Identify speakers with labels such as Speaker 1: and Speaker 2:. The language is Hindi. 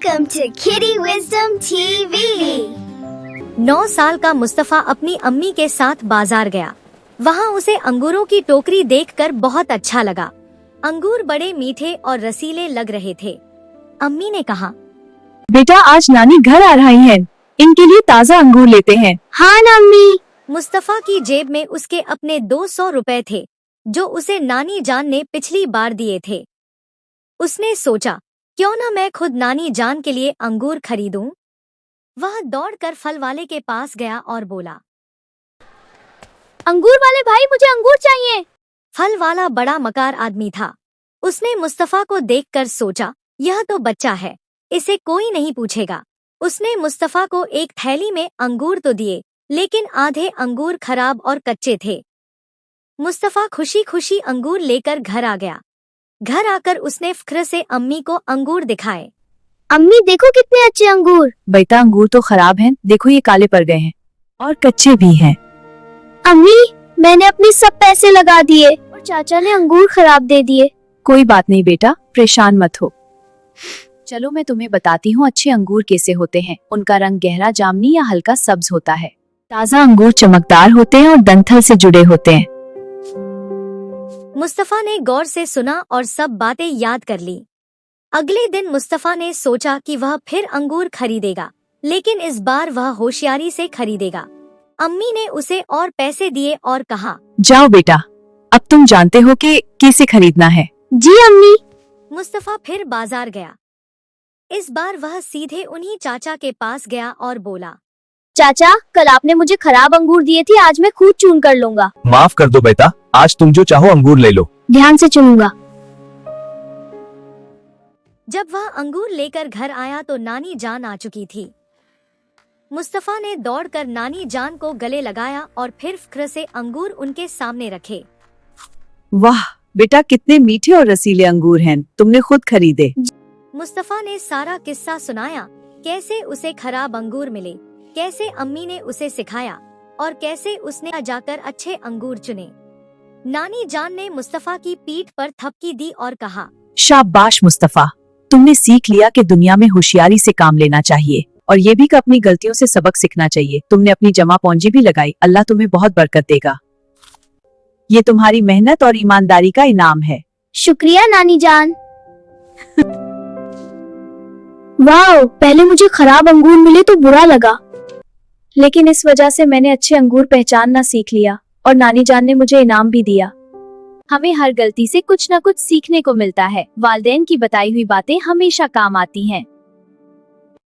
Speaker 1: Welcome to Kitty Wisdom TV.
Speaker 2: 9 साल का मुस्तफा अपनी अम्मी के साथ बाजार गया। वहाँ उसे अंगूरों की टोकरी देखकर बहुत अच्छा लगा। अंगूर बड़े मीठे और रसीले लग रहे थे। अम्मी ने कहा,
Speaker 3: बेटा आज नानी घर आ रही हैं, इनके लिए ताज़ा अंगूर लेते हैं।
Speaker 1: हाँ ना अम्मी।
Speaker 2: मुस्तफा की जेब में उसके अपने 200 रुपए थे, जो उसे नानी जान ने पिछली बार दिए थे। उसने सोचा, क्यों न मैं खुद नानी जान के लिए अंगूर खरीदूं। वह दौड़कर फल वाले के पास गया और बोला,
Speaker 1: अंगूर वाले भाई मुझे अंगूर चाहिए।
Speaker 2: फल वाला बड़ा मकार आदमी था। उसने मुस्तफा को देखकर सोचा, यह तो बच्चा है, इसे कोई नहीं पूछेगा। उसने मुस्तफा को एक थैली में अंगूर तो दिए, लेकिन आधे अंगूर खराब और कच्चे थे। मुस्तफा खुशी खुशी अंगूर लेकर घर आ गया। घर आकर उसने फ़ख्र से अम्मी को अंगूर दिखाए।
Speaker 1: अम्मी देखो कितने अच्छे अंगूर।
Speaker 3: बेटा अंगूर तो खराब हैं, देखो ये काले पड़ गए हैं और कच्चे भी हैं।
Speaker 1: अम्मी मैंने अपने सब पैसे लगा दिए और चाचा ने अंगूर खराब दे दिए।
Speaker 3: कोई बात नहीं बेटा, परेशान मत हो। चलो मैं तुम्हें बताती हूँ अच्छे अंगूर कैसे होते हैं। उनका रंग गहरा जामुनी या हल्का सब्ज होता है। ताज़ा अंगूर चमकदार होते हैं और डंठल से जुड़े होते हैं।
Speaker 2: मुस्तफा ने गौर से सुना और सब बातें याद कर ली। अगले दिन मुस्तफा ने सोचा कि वह फिर अंगूर खरीदेगा, लेकिन इस बार वह होशियारी से खरीदेगा। अम्मी ने उसे और पैसे दिए और कहा,
Speaker 3: जाओ बेटा, अब तुम जानते हो कि कैसे खरीदना है।
Speaker 1: जी अम्मी।
Speaker 2: मुस्तफा फिर बाजार गया। इस बार वह सीधे उन्हीं चाचा के पास गया और बोला,
Speaker 1: चाचा कल आपने मुझे खराब अंगूर दिए थे, आज मैं खुद चून कर लूंगा।
Speaker 4: माफ कर दो बेटा, आज तुम जो चाहो अंगूर ले लो।
Speaker 1: ध्यान से चुनूंगा।
Speaker 2: जब वह अंगूर लेकर घर आया तो नानी जान आ चुकी थी। मुस्तफा ने दौड़कर नानी जान को गले लगाया और फिर फ़ख्र से अंगूर उनके सामने रखे।
Speaker 3: वाह बेटा, कितने मीठे और रसीले अंगूर हैं, तुमने खुद खरीदे।
Speaker 2: मुस्तफा ने सारा किस्सा सुनाया, कैसे उसे खराब अंगूर मिले, कैसे अम्मी ने उसे सिखाया और कैसे उसने जाकर अच्छे अंगूर चुने। नानी जान ने मुस्तफा की पीठ पर थपकी दी और कहा,
Speaker 3: शाबाश मुस्तफा, तुमने सीख लिया कि दुनिया में होशियारी से काम लेना चाहिए और ये भी कि अपनी गलतियों से सबक सीखना चाहिए। तुमने अपनी जमा पूंजी भी लगाई, अल्लाह तुम्हें बहुत बरकत देगा। ये तुम्हारी मेहनत और ईमानदारी का इनाम है।
Speaker 1: शुक्रिया नानी जान। वाह, पहले मुझे खराब अंगूर मिले तो बुरा लगा,
Speaker 3: लेकिन इस वजह से मैंने अच्छे अंगूर पहचानना सीख लिया और नानी जान ने मुझे इनाम भी दिया। हमें हर गलती से कुछ न कुछ सीखने को मिलता है। वालिदैन की बताई हुई बातें हमेशा काम आती हैं।